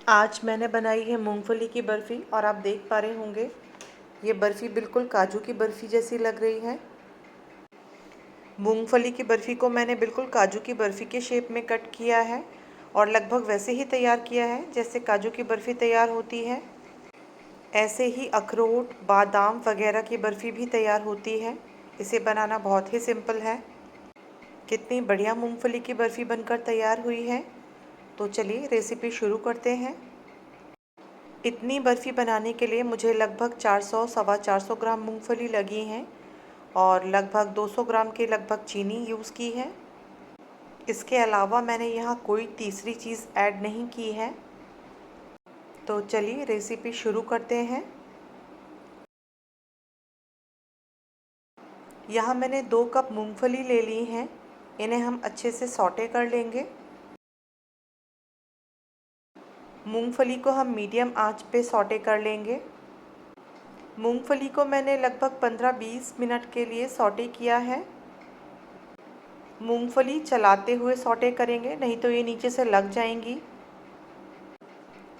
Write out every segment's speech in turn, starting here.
आज मैंने बनाई है मूंगफली की बर्फ़ी और आप देख पा रहे होंगे ये बर्फ़ी बिल्कुल काजू की बर्फ़ी जैसी लग रही है। मूंगफली की बर्फ़ी को मैंने बिल्कुल काजू की बर्फ़ी के शेप में कट किया है और लगभग वैसे ही तैयार किया है जैसे काजू की बर्फ़ी तैयार होती है। ऐसे ही अखरोट, बादाम वगैरह की बर्फ़ी भी तैयार होती है। इसे बनाना बहुत ही सिंपल है। कितनी बढ़िया मूंगफली की बर्फ़ी बनकर तैयार हुई है। तो चलिए रेसिपी शुरू करते हैं। इतनी बर्फ़ी बनाने के लिए मुझे लगभग 400 सवा 400 ग्राम मूंगफली लगी हैं और लगभग 200 ग्राम के लगभग चीनी यूज़ की है। इसके अलावा मैंने यहाँ कोई तीसरी चीज़ ऐड नहीं की है। तो चलिए रेसिपी शुरू करते हैं। यहाँ मैंने 2 कप मूंगफली ले ली हैं। इन्हें हम अच्छे से सौटे कर लेंगे। मूंगफली को हम मीडियम आंच पे सौटे कर लेंगे। मूंगफली को मैंने लगभग 15-20 मिनट के लिए सौटे किया है। मूंगफली चलाते हुए सौटे करेंगे, नहीं तो ये नीचे से लग जाएंगी।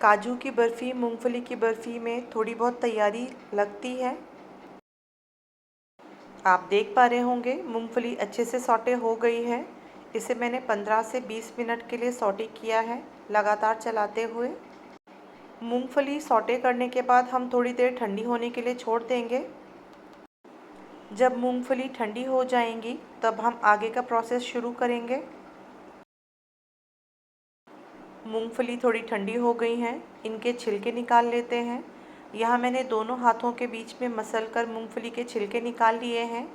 काजू की बर्फ़ी, मूंगफली की बर्फ़ी में थोड़ी बहुत तैयारी लगती है। आप देख पा रहे होंगे मूंगफली अच्छे से सौटे हो गई है। इसे मैंने 15 से 20 मिनट के लिए सौटे किया है लगातार चलाते हुए। मूंगफली सौटे करने के बाद हम थोड़ी देर ठंडी होने के लिए छोड़ देंगे। जब मूंगफली ठंडी हो जाएंगी तब हम आगे का प्रोसेस शुरू करेंगे। मूंगफली थोड़ी ठंडी हो गई हैं, इनके छिलके निकाल लेते हैं। यहाँ मैंने दोनों हाथों के बीच में मसलकर मूंगफली के छिलके निकाल लिए हैं।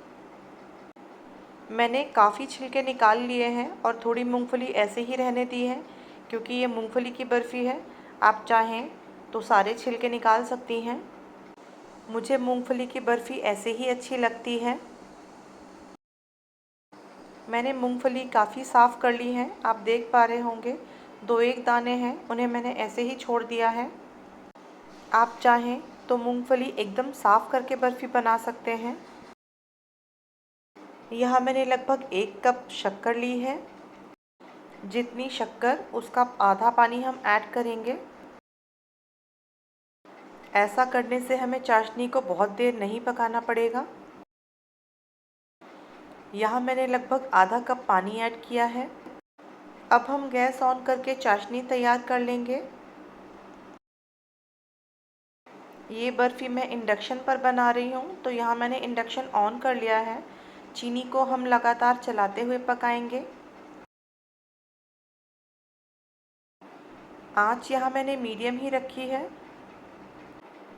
मैंने काफ़ी छिलके निकाल लिए हैं और थोड़ी मूंगफली ऐसे ही रहने दी है क्योंकि ये मूंगफली की बर्फ़ी है। आप चाहें तो सारे छिलके निकाल सकती हैं। मुझे मूंगफली की बर्फ़ी ऐसे ही अच्छी लगती है। मैंने मूंगफली काफ़ी साफ़ कर ली है। आप देख पा रहे होंगे 2-1 दाने हैं, उन्हें मैंने ऐसे ही छोड़ दिया है। आप चाहें तो मूंगफली एकदम साफ़ करके बर्फ़ी बना सकते हैं। यहाँ मैंने लगभग 1 कप शक्कर ली है। जितनी शक्कर उसका आधा पानी हम ऐड करेंगे। ऐसा करने से हमें चाशनी को बहुत देर नहीं पकाना पड़ेगा। यहाँ मैंने लगभग आधा कप पानी ऐड किया है। अब हम गैस ऑन करके चाशनी तैयार कर लेंगे। ये बर्फ़ी मैं इंडक्शन पर बना रही हूँ, तो यहाँ मैंने इंडक्शन ऑन कर लिया है। चीनी को हम लगातार चलाते हुए पकाएंगे। आँच यहाँ मैंने मीडियम ही रखी है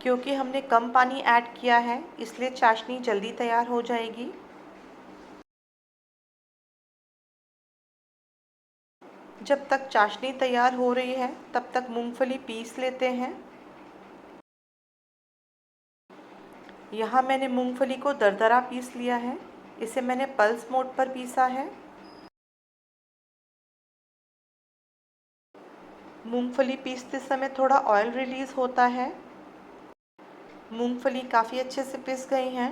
क्योंकि हमने कम पानी ऐड किया है, इसलिए चाशनी जल्दी तैयार हो जाएगी। जब तक चाशनी तैयार हो रही है तब तक मूंगफली पीस लेते हैं। यहाँ मैंने मूंगफली को दरदरा पीस लिया है। इसे मैंने पल्स मोड पर पीसा है। मूंगफली पीसते समय थोड़ा ऑयल रिलीज़ होता है। मूंगफली काफ़ी अच्छे से पिस गई हैं।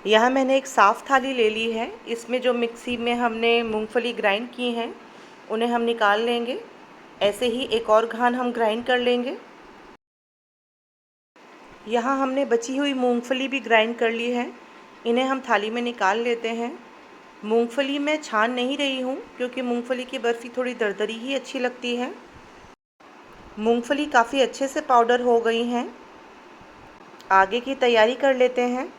यहाँ मैंने एक साफ़ थाली ले ली है। इसमें जो मिक्सी में हमने मूंगफली ग्राइंड की हैं उन्हें हम निकाल लेंगे। ऐसे ही एक और घान हम ग्राइंड कर लेंगे। यहाँ हमने बची हुई मूंगफली भी ग्राइंड कर ली है। इन्हें हम थाली में निकाल लेते हैं। मूंगफली मैं छान नहीं रही हूँ क्योंकि मूंगफली की बर्फ़ी थोड़ी दरदरी ही अच्छी लगती है। मूंगफली काफ़ी अच्छे से पाउडर हो गई हैं। आगे की तैयारी कर लेते हैं।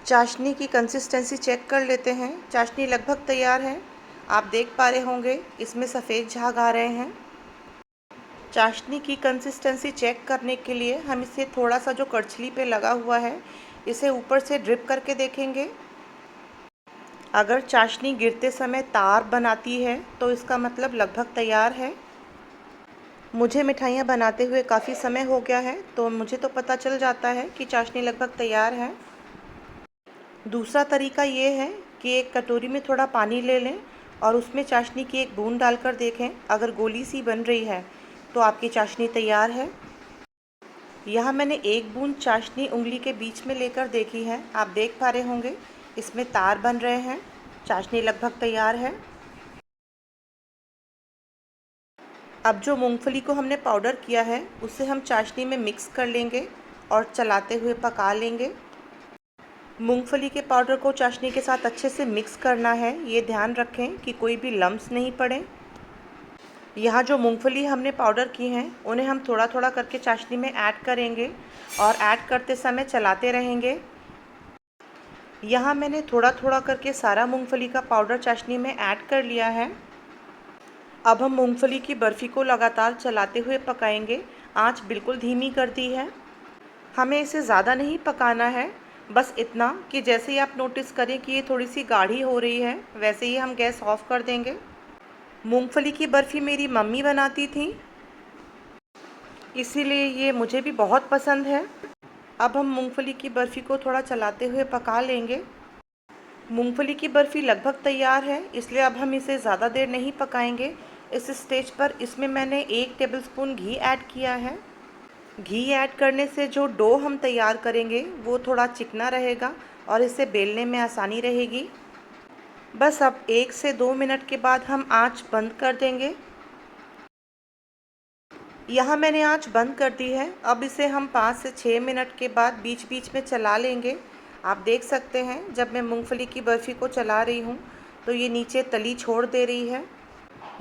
चाशनी की कंसिस्टेंसी चेक कर लेते हैं। चाशनी लगभग तैयार है। आप देख पा रहे होंगे इसमें सफ़ेद झाग आ रहे हैं। चाशनी की कंसिस्टेंसी चेक करने के लिए हम इसे थोड़ा सा जो करछली पे लगा हुआ है इसे ऊपर से ड्रिप करके देखेंगे। अगर चाशनी गिरते समय तार बनाती है तो इसका मतलब लगभग तैयार है। मुझे मिठाइयाँ बनाते हुए काफ़ी समय हो गया है, तो मुझे तो पता चल जाता है कि चाशनी लगभग तैयार है। दूसरा तरीका ये है कि एक कटोरी में थोड़ा पानी ले लें और उसमें चाशनी की एक बूंद डालकर देखें। अगर गोली सी बन रही है तो आपकी चाशनी तैयार है। यहाँ मैंने एक बूंद चाशनी उंगली के बीच में लेकर देखी है। आप देख पा रहे होंगे इसमें तार बन रहे हैं। चाशनी लगभग तैयार है। अब जो मूंगफली को हमने पाउडर किया है उसे हम चाशनी में मिक्स कर लेंगे और चलाते हुए पका लेंगे। मूंगफली के पाउडर को चाशनी के साथ अच्छे से मिक्स करना है। ये ध्यान रखें कि कोई भी लम्प्स नहीं पड़े। यहाँ जो मूंगफली हमने पाउडर की हैं उन्हें हम थोड़ा थोड़ा करके चाशनी में ऐड करेंगे और ऐड करते समय चलाते रहेंगे। यहाँ मैंने थोड़ा थोड़ा करके सारा मूंगफली का पाउडर चाशनी में ऐड कर लिया है। अब हम मूंगफली की बर्फ़ी को लगातार चलाते हुए पकाएंगे। आंच बिल्कुल धीमी कर दी है। हमें इसे ज़्यादा नहीं पकाना है, बस इतना कि जैसे ही आप नोटिस करें कि ये थोड़ी सी गाढ़ी हो रही है, वैसे ही हम गैस ऑफ कर देंगे। मूंगफली की बर्फ़ी मेरी मम्मी बनाती थी, इसीलिए ये मुझे भी बहुत पसंद है। अब हम मूंगफली की बर्फ़ी को थोड़ा चलाते हुए पका लेंगे। मूंगफली की बर्फ़ी लगभग तैयार है, इसलिए अब हम इसे ज़्यादा देर नहीं पकाएंगे। इस स्टेज पर इसमें मैंने 1 टेबलस्पून घी ऐड किया है। घी ऐड करने से जो डो हम तैयार करेंगे वो थोड़ा चिकना रहेगा और इसे बेलने में आसानी रहेगी। बस अब 1 से 2 मिनट के बाद हम आंच बंद कर देंगे। यहाँ मैंने आंच बंद कर दी है। अब इसे हम 5 से 6 मिनट के बाद बीच बीच में चला लेंगे। आप देख सकते हैं जब मैं मूंगफली की बर्फ़ी को चला रही हूँ तो ये नीचे तली छोड़ दे रही है।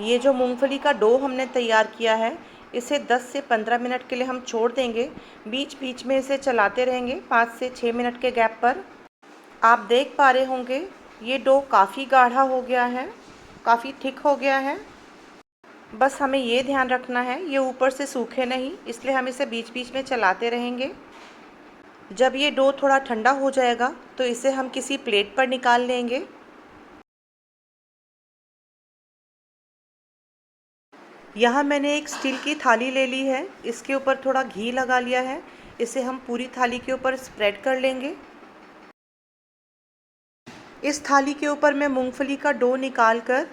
ये जो मूंगफली का डो हमने तैयार किया है इसे 10 से 15 मिनट के लिए हम छोड़ देंगे। बीच बीच में इसे चलाते रहेंगे 5 से 6 मिनट के गैप पर। आप देख पा रहे होंगे ये डो काफ़ी गाढ़ा हो गया है, काफ़ी थिक हो गया है। बस हमें ये ध्यान रखना है ये ऊपर से सूखे नहीं, इसलिए हम इसे बीच बीच में चलाते रहेंगे। जब ये डो थोड़ा ठंडा हो जाएगा तो इसे हम किसी प्लेट पर निकाल लेंगे। यहाँ मैंने एक स्टील की थाली ले ली है, इसके ऊपर थोड़ा घी लगा लिया है। इसे हम पूरी थाली के ऊपर स्प्रेड कर लेंगे। इस थाली के ऊपर मैं मूंगफली का डो निकाल कर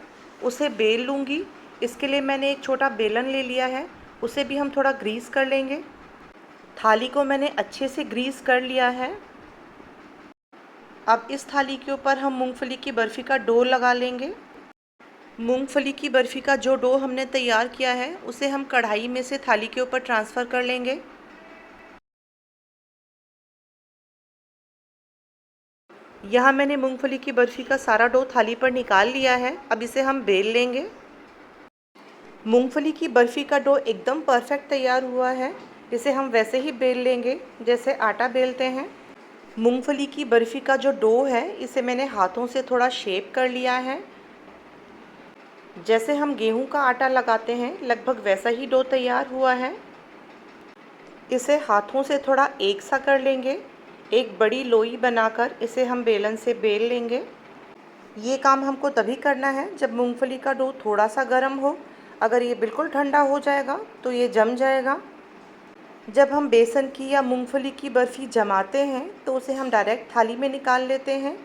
उसे बेल लूँगी। इसके लिए मैंने एक छोटा बेलन ले लिया है, उसे भी हम थोड़ा ग्रीस कर लेंगे। थाली को मैंने अच्छे से ग्रीस कर लिया है। अब इस थाली के ऊपर हम मूंगफली की बर्फ़ी का डो लगा लेंगे। मूंगफली की बर्फ़ी का जो डो हमने तैयार किया है उसे हम कढ़ाई में से थाली के ऊपर ट्रांसफ़र कर लेंगे। यहाँ मैंने मूंगफली की बर्फ़ी का सारा डो थाली पर निकाल लिया है। अब इसे हम बेल लेंगे। मूंगफली की बर्फ़ी का डो एकदम परफेक्ट तैयार हुआ है। इसे हम वैसे ही बेल लेंगे जैसे आटा बेलते हैं। मूंगफली की बर्फ़ी का जो डो है इसे मैंने हाथों से थोड़ा शेप कर लिया है। जैसे हम गेहूं का आटा लगाते हैं लगभग वैसा ही डो तैयार हुआ है। इसे हाथों से थोड़ा एक सा कर लेंगे। एक बड़ी लोई बनाकर इसे हम बेलन से बेल लेंगे। ये काम हमको तभी करना है जब मूंगफली का डो थोड़ा सा गर्म हो। अगर ये बिल्कुल ठंडा हो जाएगा तो ये जम जाएगा। जब हम बेसन की या मूंगफली की बर्फ़ी जमाते हैं तो उसे हम डायरेक्ट थाली में निकाल लेते हैं।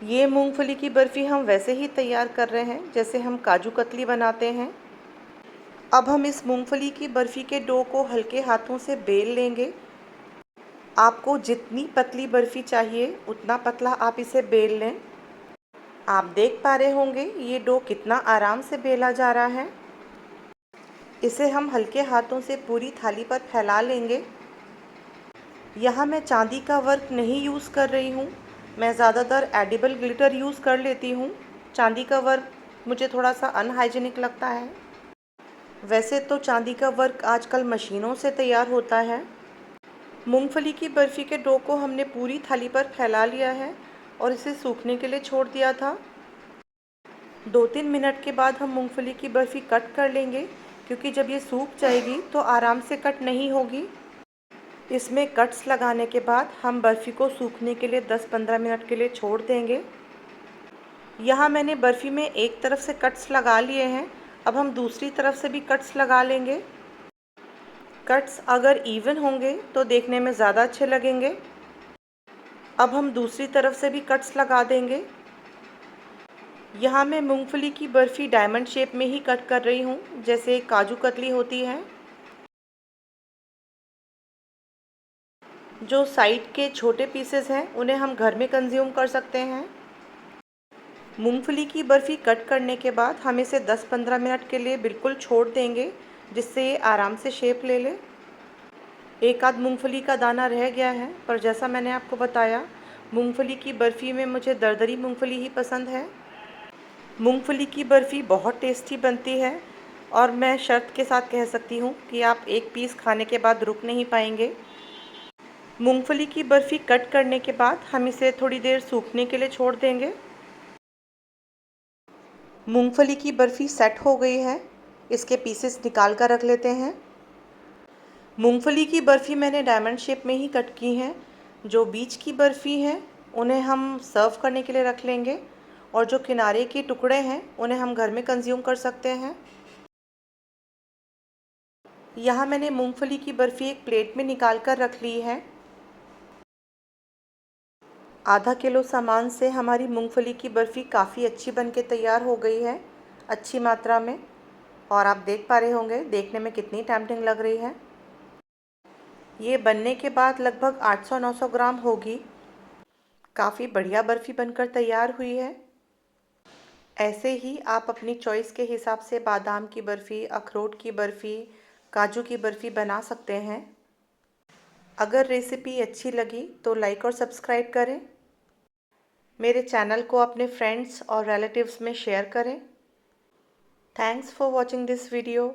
ये मूंगफली की बर्फ़ी हम वैसे ही तैयार कर रहे हैं जैसे हम काजू कतली बनाते हैं। अब हम इस मूंगफली की बर्फ़ी के डो को हल्के हाथों से बेल लेंगे। आपको जितनी पतली बर्फ़ी चाहिए उतना पतला आप इसे बेल लें। आप देख पा रहे होंगे ये डो कितना आराम से बेला जा रहा है। इसे हम हल्के हाथों से पूरी थाली पर फैला लेंगे। यहाँ मैं चांदी का वर्क नहीं यूज़ कर रही हूँ, मैं ज़्यादातर एडिबल ग्लिटर यूज़ कर लेती हूँ। चांदी का वर्क मुझे थोड़ा सा अनहाइजीनिक लगता है। वैसे तो चांदी का वर्क आजकल मशीनों से तैयार होता है। मूंगफली की बर्फ़ी के डो को हमने पूरी थाली पर फैला लिया है और इसे सूखने के लिए छोड़ दिया था। 2-3 मिनट के बाद हम मूंगफली की बर्फ़ी कट कर लेंगे, क्योंकि जब ये सूख जाएगी तो आराम से कट नहीं होगी। इसमें कट्स लगाने के बाद हम बर्फ़ी को सूखने के लिए 10-15 मिनट के लिए छोड़ देंगे। यहाँ मैंने बर्फ़ी में एक तरफ से कट्स लगा लिए हैं। अब हम दूसरी तरफ से भी कट्स लगा लेंगे। कट्स अगर इवन होंगे तो देखने में ज़्यादा अच्छे लगेंगे। अब हम दूसरी तरफ से भी कट्स लगा देंगे। यहाँ मैं मूंगफली की बर्फ़ी डायमंड शेप में ही कट कर रही हूँ, जैसे काजू कतली होती है। जो साइड के छोटे पीसेस हैं उन्हें हम घर में कंज्यूम कर सकते हैं। मूंगफली की बर्फ़ी कट करने के बाद हम इसे 10-15 मिनट के लिए बिल्कुल छोड़ देंगे, जिससे ये आराम से शेप ले ले। एक आध मूंगफली का दाना रह गया है, पर जैसा मैंने आपको बताया, मूंगफली की बर्फ़ी में मुझे दरदरी मूंगफली ही पसंद है। मूंगफली की बर्फ़ी बहुत टेस्टी बनती है और मैं शर्त के साथ कह सकती हूँ कि आप एक पीस खाने के बाद रुक नहीं पाएंगे। मूंगफली की बर्फ़ी कट करने के बाद हम इसे थोड़ी देर सूखने के लिए छोड़ देंगे। मूंगफली की बर्फ़ी सेट हो गई है, इसके पीसेस निकाल कर रख लेते हैं। मूंगफली की बर्फ़ी मैंने डायमंड शेप में ही कट की हैं। जो बीच की बर्फ़ी हैं उन्हें हम सर्व करने के लिए रख लेंगे और जो किनारे के टुकड़े हैं उन्हें हम घर में कंज्यूम कर सकते हैं। यहाँ मैंने मूंगफली की बर्फ़ी एक प्लेट में निकाल कर रख ली है। आधा किलो सामान से हमारी मूंगफली की बर्फ़ी काफ़ी अच्छी बन के तैयार हो गई है, अच्छी मात्रा में। और आप देख पा रहे होंगे देखने में कितनी टेम्पटिंग लग रही है। ये बनने के बाद लगभग 800-900 ग्राम होगी। काफ़ी बढ़िया बर्फ़ी बनकर तैयार हुई है। ऐसे ही आप अपनी चॉइस के हिसाब से बादाम की बर्फ़ी, अखरोट की बर्फ़ी, काजू की बर्फ़ी बना सकते हैं। अगर रेसिपी अच्छी लगी तो लाइक और सब्सक्राइब करें। मेरे चैनल को अपने फ्रेंड्स और रिलेटिव्स में शेयर करें। Thanks for watching this video.